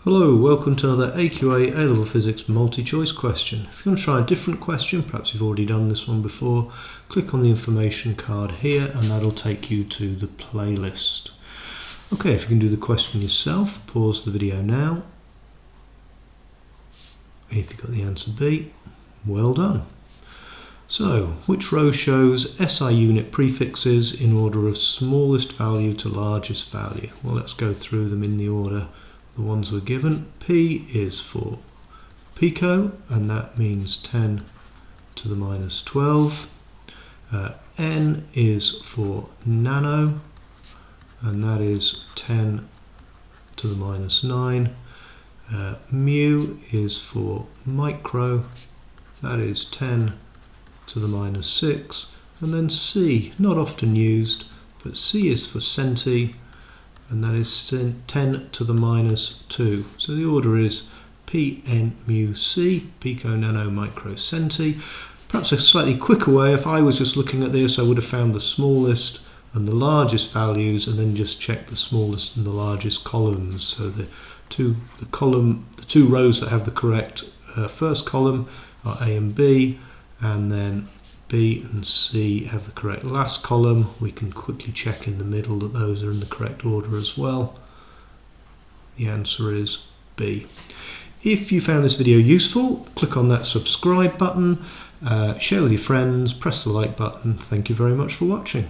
Hello, welcome to another AQA A-Level Physics multi-choice question. If you want to try a different question, perhaps you've already done this one before, click on the information card here and that'll take you to the playlist. Okay, if you can do the question yourself, pause the video now. If you've got the answer B, well done. So, which row shows SI unit prefixes in order of smallest value to largest value? Well, let's go through them in the order the ones we're given. P is for pico, and that means 10 to the minus 12. N is for nano, and that is 10 to the minus 9. Mu is for micro, that is 10 to the minus 6. And then C, not often used, but C is for centi, and that is 10 to the minus 2. So the order is P, N, mu, C, pico, nano, micro, centi. Perhaps a slightly quicker way, if I was just looking at this, I would have found the smallest and the largest values and then just check the smallest and the largest columns. So the two rows that have the correct first column are A and B, and then B and C have the correct last column. We can quickly check in the middle that those are in the correct order as well. The answer is B. If you found this video useful, click on that subscribe button, share with your friends, press the like button. Thank you very much for watching.